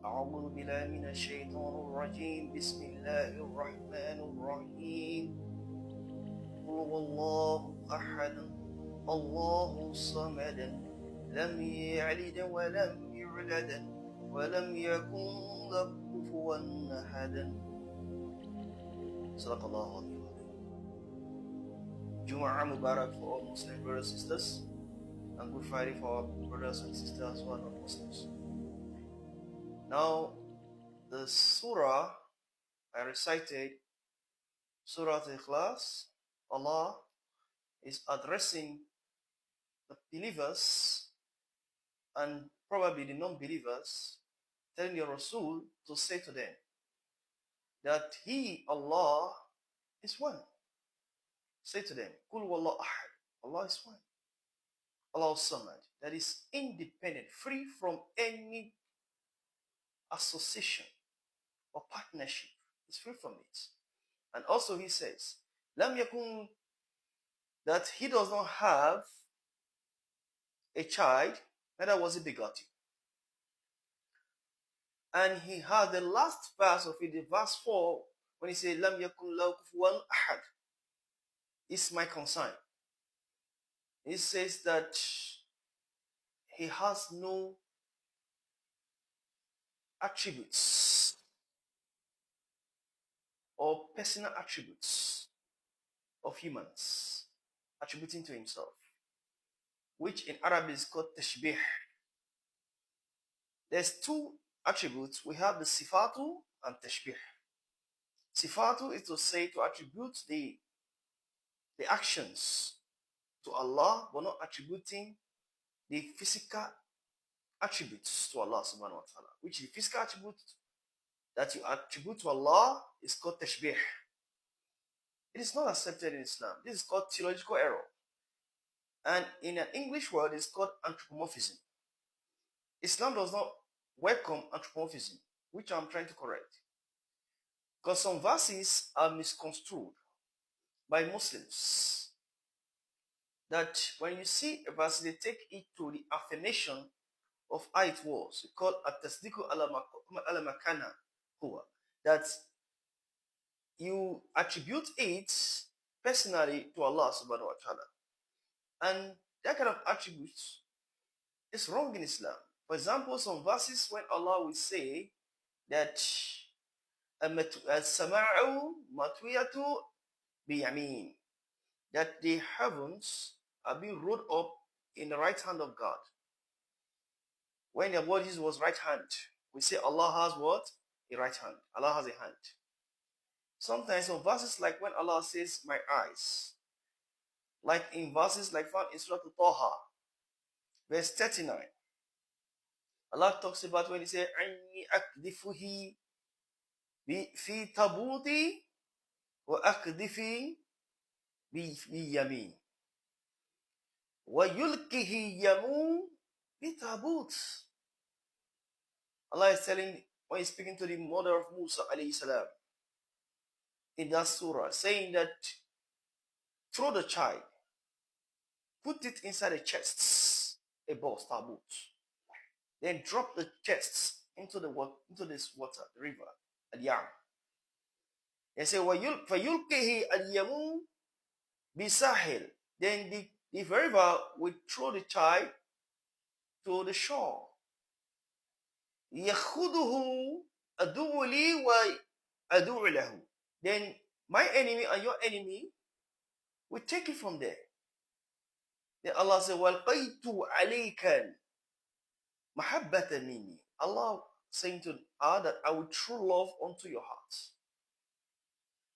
أعوذ بالله من الشيطان الرجيم بسم الله الرحمن الرحيم قل هو الله أحد الله الصمد لم يلد ولم يولد ولم يكن له كفوا أحد صدق الله العظيم. Jumu'ah Mubarak for all Muslim brothers and sisters, and Good Friday for our brothers and sisters who are not Muslims. Now, the surah I recited, Surah Al-Ikhlas, Allah is addressing the believers and probably the non-believers, telling the Rasul to say to them that He, Allah, is one. Say to them, Kul wallahu ahad. Allah is one. Allah Samad, that is independent, free from any association or partnership. It's free from it. And also He says, Lam yakun, that He does not have a child, neither was He begotten. And He has the last verse of it, the verse 4, when He says, Lam yakun lahu kufuwan ahad, is my concern. He says that He has no attributes or personal attributes of humans attributing to Himself, which in Arabic is called tashbih. There's two attributes. We have the sifatu and tashbih. Sifatu is to say, to attribute the actions to Allah, but not attributing the physical attributes to Allah subhanahu wa ta'ala, which the physical attribute that you attribute to Allah is called tashbih. It is not accepted in Islam. This is called theological error. And in an English word, it's called anthropomorphism. Islam does not welcome anthropomorphism, which I'm trying to correct. Because some verses are misconstrued by Muslims. That when you see a verse, they take it to the affirmation of how it was. It's called at-tasdiqu ala makana huwa. That you attribute it personally to Allah subhanahu wa ta'ala. And that kind of attribute is wrong in Islam. For example, some verses when Allah will say that as-sama'u matwiyatu biyamin, that the heavens are being rolled up in the right hand of God. When the word was right hand, we say Allah has what? A right hand. Allah has a hand. Sometimes some verses like when Allah says my eyes, like in verses like found in Surah Al-Taha, verse 39, Allah talks about when He says Anni akdifuhi fi tabuti wa akdifi bi yamin wa yulkihi yamun bi tabut. Allah is telling, when He's speaking to the mother of Musa alayhi salam in that surah, saying that throw the child, put it inside a chest, a box, tabut, then drop the chest into this water, the river, al-yam. They say, فَيُلْقِهِ الْيَمُونَ بِسَاحِلٍ. Then the river will throw the child to the shore. يَخُذُهُ أَدُوُّ لِي وَأَدُوُّ لَهُ. Then my enemy and your enemy will take it from there. Then Allah said, وَالْقَيْتُ عَلَيْكَ مَحَبَّةً مِنِّي. Allah saying to her that I will true love unto your heart.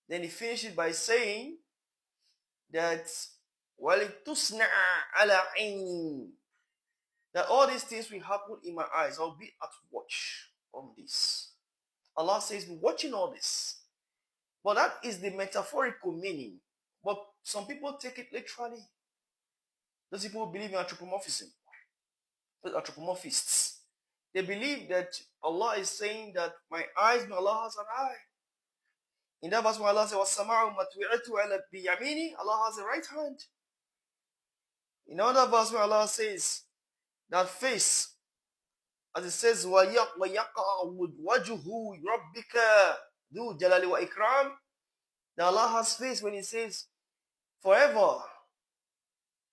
Then He finishes by saying that وَلِتُصْنَعَ عَلَى عَيْنِي, that all these things will happen in my eyes. I'll be at watch on this. Allah says, be watching all this. But that is the metaphorical meaning. But some people take it literally. Those people who believe in anthropomorphism, those anthropomorphists, they believe that Allah is saying that my eyes, Allah has an eye. In that verse, when Allah says, وَالسَّمَعُ مَتْوِعَتُ عَلَى بِيَمِينِ, Allah has a right hand. In another verse, where Allah says that face As it says, وَيَقْعُدْ وَجْهُ رَبِّكَ ذُو جَلَالِ وَإِكْرَامٍ. Now Allah has face when He says, forever,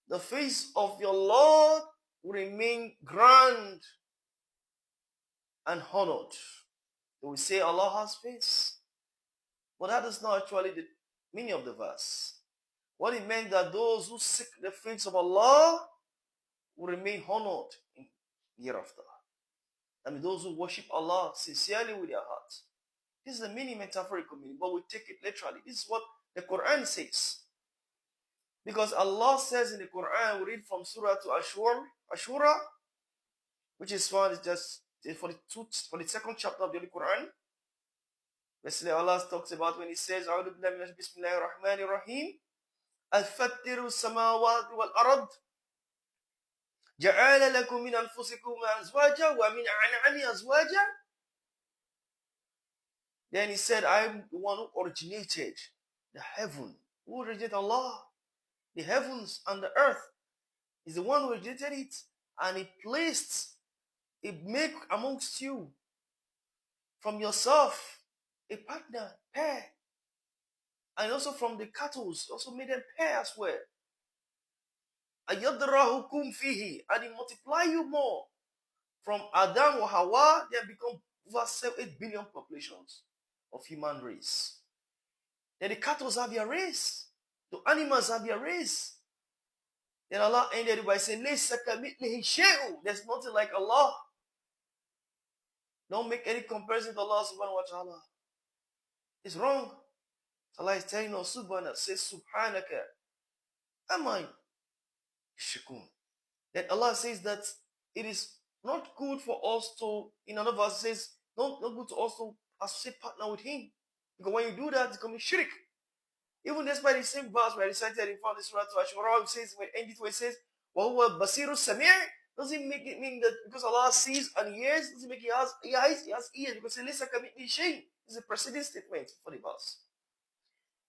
the face of your Lord will remain grand and honored. So we say Allah has face. But that is not actually the meaning of the verse. What it meant that those who seek the face of Allah will remain honored in hereafter. I mean, those who worship Allah sincerely with their hearts. This is the meaning, metaphorical meaning, but we take it literally. This is what the Quran says. Because Allah says in the Quran, we read from Surah to Ashura, which is found just for the second chapter of the Holy Quran. Basically, Allah talks about when He says, "A'udhu billahi minash bismillahir rahmanir rahim. Al-fattiru samawati wal arad. Ja'ala lakum min anfusikum azwaja wa min an'ami azwaja." Then He said, I am the one who originated the heaven. Who originated Allah? The heavens and the earth. Is the one who originated it. And He placed, He made amongst you, from yourself, a partner, pair. And also from the cattle, also made them pair as well. Ayadrahukum fihi, and He multiply you more. From Adam or Hawa, they have become over 8 billion populations of human race. Then the cattle have their race. The animals have their race. Then Allah ended it by saying, there's nothing like Allah. Don't make any comparison to Allah subhanahu wa ta'ala. It's wrong. Allah is telling us, subhanahu, says, subhanaka, amay shikun. Then Allah says that it is not good for us to, in another verse says, not good to us to associate partner with Him. Because when you do that, it's going to be shirk. Even despite the same verse where I recited in front of Surah to Ashura, it says, when it says, وَهُوَ بَصِيرُ السَّمِيعِ, doesn't make it mean that because Allah sees and hears, doesn't make He has eyes, He has ears, because He listen committing shame. This is a preceding statement for the verse.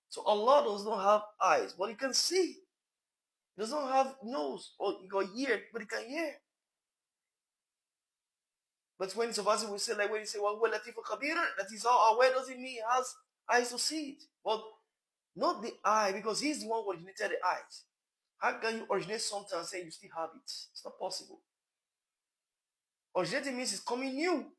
So Allah does not have eyes, but He can see. He does not have nose or ear, but He can hear. But when it's a verse, we say, like when you say, well, Latif al-Khabir, that is how aware, doesn't mean He has eyes to see it. But not the eye, because He's the one who originated the eyes. How can you originate something and say you still have it? It's not possible. Originating means it's coming new.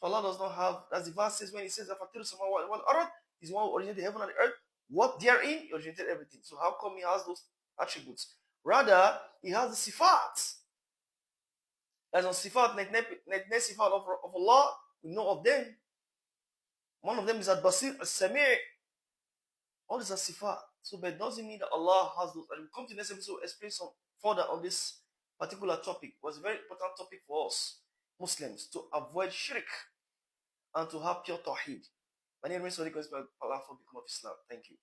So Allah does not have, as the verse says when He says, He's the one who originated the heaven and the earth. What therein, He originated everything. So how come He has those attributes? Rather, He has the sifat. As on sifat, next sifat of Allah, we know of them. One of them is Al-Basir, Al-Sami'. All these are sifat. So, but it doesn't mean that Allah has those. And we'll come to the next episode to explain some further on this particular topic. It was a very important topic for us, Muslims, to avoid shirk and to have pure tawheed. My name is Allah for become of Islam. Thank you.